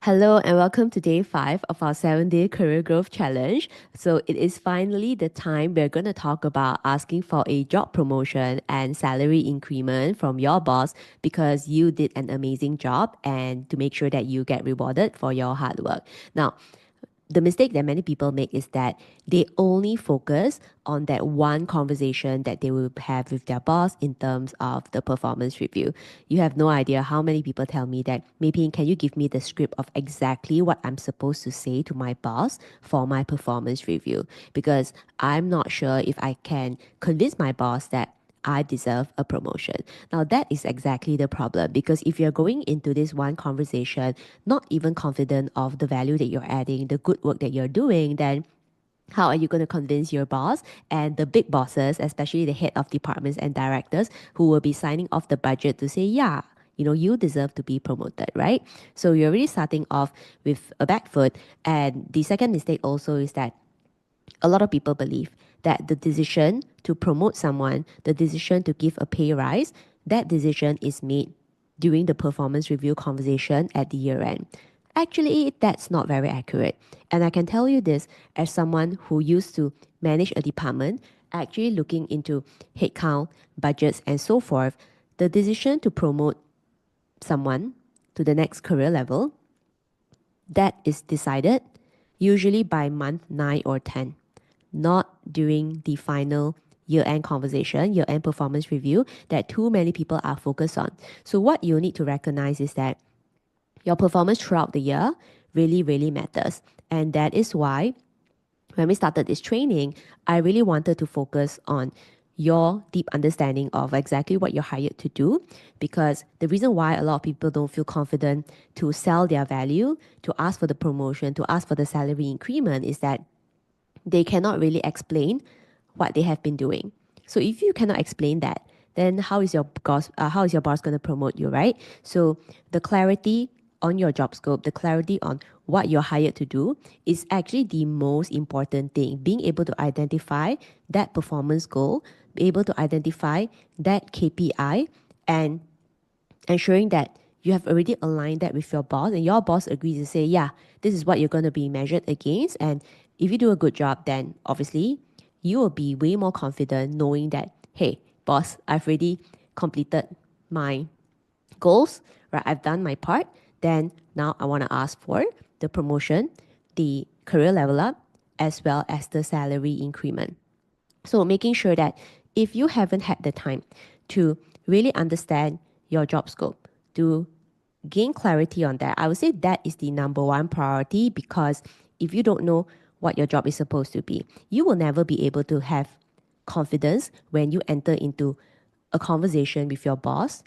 Hello and welcome to day 5 of our 7-day career growth challenge. So it is finally the time we're going to talk about asking for a job promotion and salary increment from your boss because you did an amazing job and to make sure that you get rewarded for your hard work. Now, the mistake that many people make is that they only focus on that one conversation that they will have with their boss in terms of the performance review. You have no idea how many people tell me that, MEI PHING, can you give me the script of exactly what I'm supposed to say to my boss for my performance review? Because I'm not sure if I can convince my boss that I deserve a promotion. Now, that is exactly the problem because if you're going into this one conversation not even confident of the value that you're adding, the good work that you're doing, then how are you going to convince your boss and the big bosses, especially the head of departments and directors who will be signing off the budget to say, yeah, you deserve to be promoted, right? So you're already starting off with a back foot. And the second mistake also is that a lot of people believe that the decision to promote someone, the decision to give a pay rise, that decision is made during the performance review conversation at the year end. Actually, that's not very accurate. And I can tell you this as someone who used to manage a department, actually looking into headcount, budgets, and so forth. The decision to promote someone to the next career level, that is decided usually by month 9 or 10, not during the final year-end conversation, year-end performance review that too many people are focused on. So what you need to recognize is that your performance throughout the year really, really matters. And that is why when we started this training, I really wanted to focus on your deep understanding of exactly what you're hired to do. Because the reason why a lot of people don't feel confident to sell their value, to ask for the promotion, to ask for the salary increment is that they cannot really explain what they have been doing. So if you cannot explain that, then how is your boss going to promote you, right? So the clarity on your job scope, the clarity on what you're hired to do is actually the most important thing. Being able to identify that performance goal, be able to identify that KPI, and ensuring that you have already aligned that with your boss and your boss agrees to say, yeah, this is what you're going to be measured against. And if you do a good job, then obviously you will be way more confident knowing that, hey, boss, I've already completed my goals, right? I've done my part. Then now I want to ask for the promotion, the career level up, as well as the salary increment. So making sure that if you haven't had the time to really understand your job scope, to gain clarity on that, I would say that is the number one priority because if you don't know what your job is supposed to be, you will never be able to have confidence when you enter into a conversation with your boss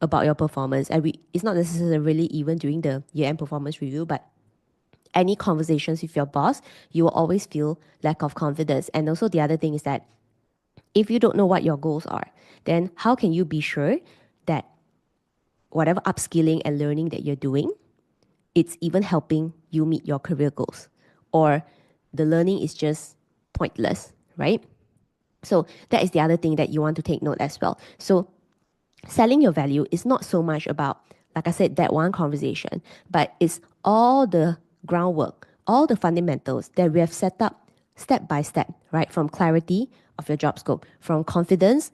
about your performance. And it's not necessarily even during the year-end performance review, but any conversations with your boss, you will always feel lack of confidence. And also the other thing is that if you don't know what your goals are, then how can you be sure that whatever upskilling and learning that you're doing, it's even helping you meet your career goals? Or the learning is just pointless, right? So that is the other thing that you want to take note as well. So selling your value is not so much about, like I said, that one conversation, but it's all the groundwork, all the fundamentals that we have set up step by step, right? From clarity of your job scope, from confidence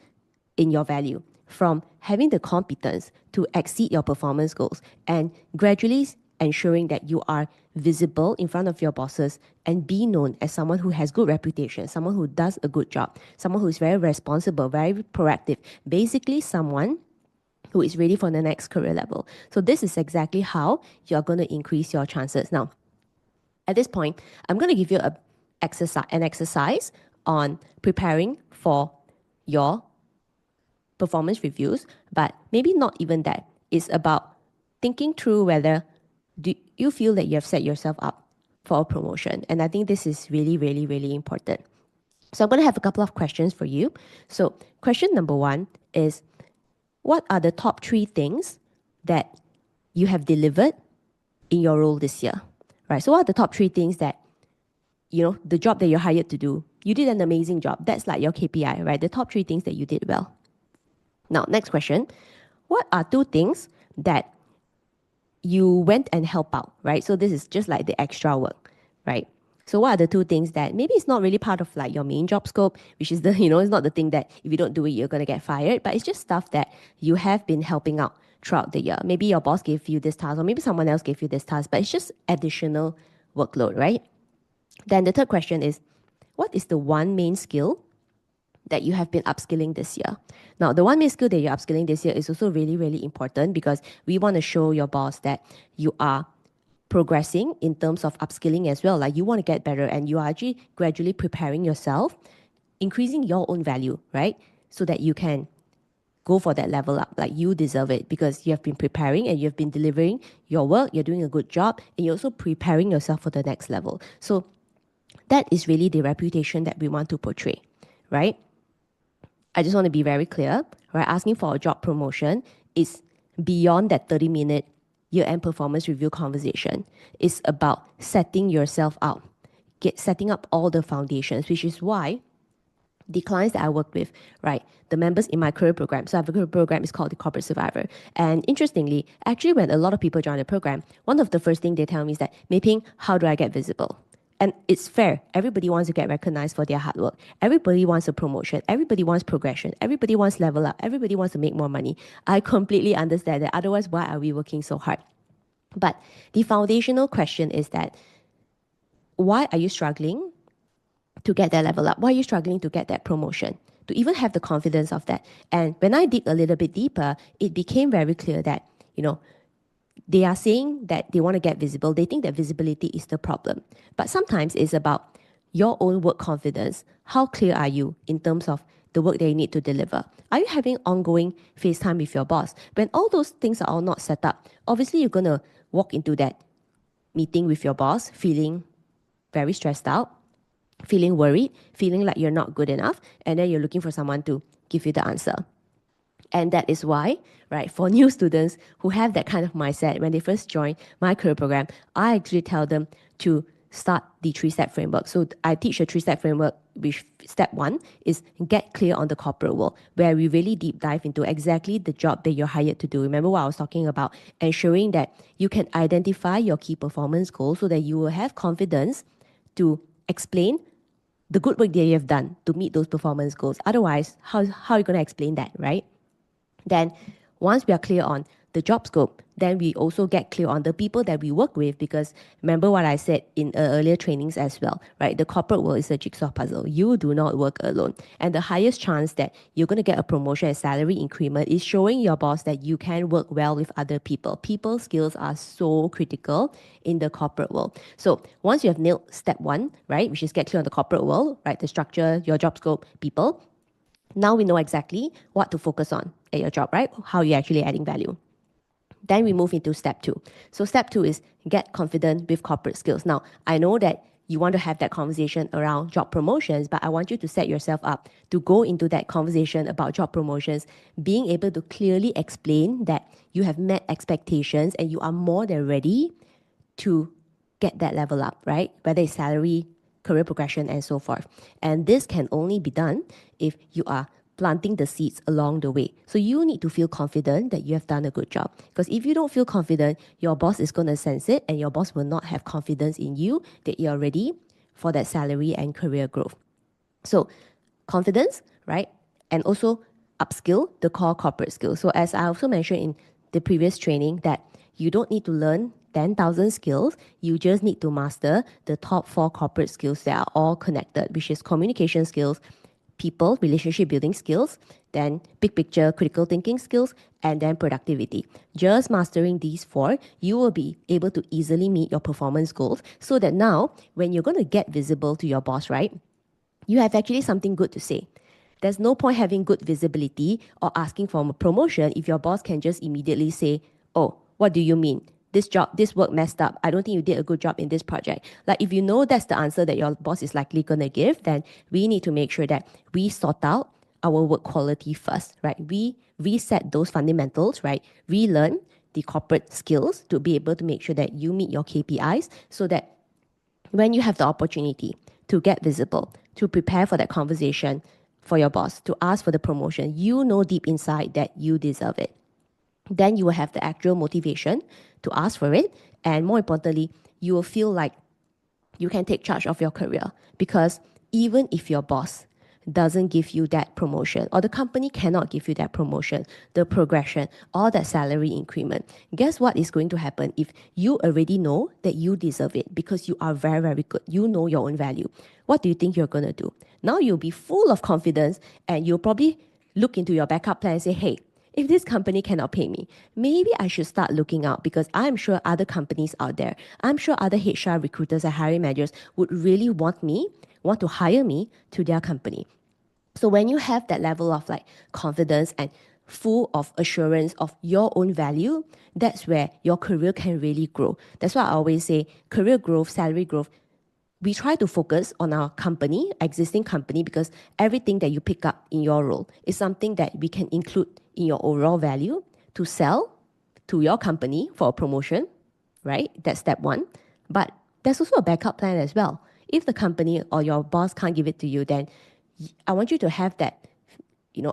in your value, from having the competence to exceed your performance goals, and gradually ensuring that you are visible in front of your bosses and be known as someone who has good reputation, someone who does a good job, someone who is very responsible, very proactive, basically someone who is ready for the next career level. So this is exactly how you're going to increase your chances. Now, at this point, I'm going to give you an exercise on preparing for your performance reviews, but maybe not even that. It's about thinking through whether do you feel that you have set yourself up for a promotion. And I think this is really, really, really important. So I'm going to have a couple of questions for you. So question number 1 is, what are the top 3 things that you have delivered in your role this year? Right? So what are the top 3 things that, the job that you're hired to do, you did an amazing job. That's like your KPI, right? The top 3 things that you did well. Now, next question. What are 2 things that you went and help out, right? So this is just like the extra work, right? So what are the two things that maybe it's not really part of like your main job scope, which is the, it's not the thing that if you don't do it, you're going to get fired, but it's just stuff that you have been helping out throughout the year. Maybe your boss gave you this task or maybe someone else gave you this task, but it's just additional workload, right? Then the third question is, what is the one main skill that you have been upskilling this year? Now, the one main skill that you're upskilling this year is also really, really important because we want to show your boss that you are progressing in terms of upskilling as well. Like you want to get better and you are actually gradually preparing yourself, increasing your own value, right? So that you can go for that level up. Like you deserve it because you have been preparing and you've been delivering your work, you're doing a good job, and you're also preparing yourself for the next level. So that is really the reputation that we want to portray, right? I just want to be very clear, right? Asking for a job promotion is beyond that 30-minute year-end performance review conversation. It's about setting yourself up, setting up all the foundations, which is why the clients that I work with, right, the members in my career program, so I have a career program, it's called the Corporate Survivor. And interestingly, actually when a lot of people join the program, one of the first things they tell me is that, MEI PHING, how do I get visible? And it's fair. Everybody wants to get recognized for their hard work. Everybody wants a promotion. Everybody wants progression. Everybody wants level up. Everybody wants to make more money. I completely understand that. Otherwise, why are we working so hard? But the foundational question is that, why are you struggling to get that level up? Why are you struggling to get that promotion? To even have the confidence of that. And when I dig a little bit deeper, it became very clear that, they are saying that they want to get visible. They think that visibility is the problem. But sometimes it's about your own work confidence. How clear are you in terms of the work that you need to deliver? Are you having ongoing FaceTime with your boss? When all those things are all not set up, obviously you're going to walk into that meeting with your boss feeling very stressed out, feeling worried, feeling like you're not good enough, and then you're looking for someone to give you the answer. And that is why, right, for new students who have that kind of mindset, when they first join my career program, I actually tell them to start the 3-step framework. So I teach a 3-step framework, which step 1 is get clear on the corporate world, where we really deep dive into exactly the job that you're hired to do. Remember what I was talking about? Ensuring that you can identify your key performance goals so that you will have confidence to explain the good work that you have done to meet those performance goals. Otherwise, how are you going to explain that, right? Then once we are clear on the job scope, then we also get clear on the people that we work with, because remember what I said in earlier trainings as well, right? The corporate world is a jigsaw puzzle. You do not work alone. And the highest chance that you're going to get a promotion and salary increment is showing your boss that you can work well with other people. People skills are so critical in the corporate world. So once you have nailed step 1, right, which is get clear on the corporate world, right, the structure, your job scope, people, now we know exactly what to focus on at your job, right? How you're actually adding value. Then we move into step 2. So step 2 is get confident with corporate skills. Now, I know that you want to have that conversation around job promotions, but I want you to set yourself up to go into that conversation about job promotions, being able to clearly explain that you have met expectations and you are more than ready to get that level up, right? Whether it's salary, career progression, and so forth. And this can only be done if you are planting the seeds along the way. So you need to feel confident that you have done a good job. Because if you don't feel confident, your boss is going to sense it, and your boss will not have confidence in you that you're ready for that salary and career growth. So confidence, right? And also upskill the core corporate skills. So as I also mentioned in the previous training, that you don't need to learn 10,000 skills. You just need to master the top 4 corporate skills that are all connected, which is communication skills, people, relationship building skills, then big picture critical thinking skills, and then productivity. Just mastering these 4, you will be able to easily meet your performance goals, so that now when you're going to get visible to your boss, right, you have actually something good to say. There's no point having good visibility or asking for a promotion if your boss can just immediately say, oh, what do you mean? This work messed up. I don't think you did a good job in this project. Like, if you know that's the answer that your boss is likely going to give, then we need to make sure that we sort out our work quality first, right? We reset those fundamentals, right? Relearn the corporate skills to be able to make sure that you meet your KPIs, so that when you have the opportunity to get visible, to prepare for that conversation for your boss, to ask for the promotion, you know deep inside that you deserve it. then you will have the actual motivation to ask for it. And more importantly, you will feel like you can take charge of your career, because even if your boss doesn't give you that promotion, or the company cannot give you that promotion, the progression, or that salary increment, guess what is going to happen if you already know that you deserve it because you are very, very good. You know your own value. What do you think you're going to do? Now you'll be full of confidence, and you'll probably look into your backup plan and say, hey, if this company cannot pay me, maybe I should start looking out, because I'm sure other companies out there, I'm sure other HR recruiters and hiring managers would really want to hire me to their company. So when you have that level of like confidence and full of assurance of your own value, that's where your career can really grow. That's why I always say career growth, salary growth, we try to focus on our company, existing company, because everything that you pick up in your role is something that we can include in your overall value to sell to your company for a promotion, right? That's step one. But there's also a backup plan as well. If the company or your boss can't give it to you, then I want you to have that,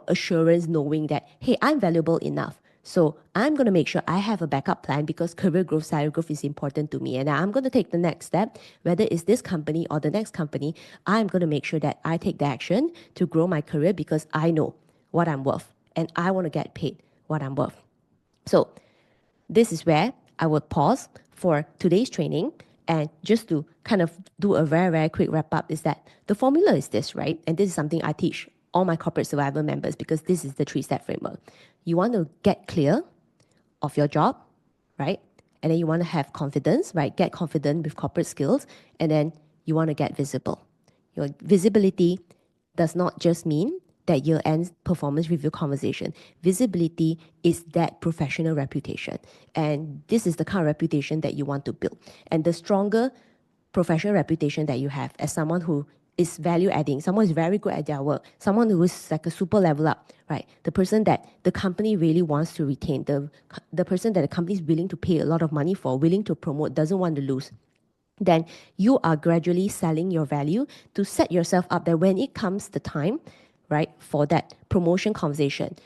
assurance, knowing that, hey, I'm valuable enough. So I'm going to make sure I have a backup plan, because career growth, salary growth is important to me. And I'm going to take the next step, whether it's this company or the next company. I'm going to make sure that I take the action to grow my career, because I know what I'm worth and I want to get paid what I'm worth. So this is where I would pause for today's training. And just to kind of do a very, very quick wrap up, is that the formula is this, right? And this is something I teach all my corporate survivor members, because this is the 3-step framework. You want to get clear of your job, right? And then you want to have confidence, right? Get confident with corporate skills. And then you want to get visible. Your visibility does not just mean that year-end performance review conversation. Visibility is that professional reputation. And this is the kind of reputation that you want to build. And the stronger professional reputation that you have as someone who is value adding, someone who is very good at their work, someone who is like a super level up, right? The person that the company really wants to retain, the person that the company is willing to pay a lot of money for, willing to promote, doesn't want to lose, then you are gradually selling your value to set yourself up that when it comes the time, right, for that promotion conversation,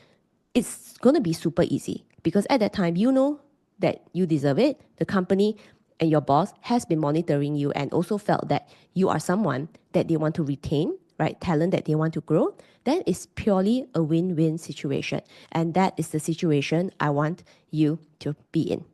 it's going to be super easy, because at that time, you know that you deserve it. The company and your boss has been monitoring you and also felt that you are someone that they want to retain, right? Talent that they want to grow. Then it's purely a win-win situation. And that is the situation I want you to be in.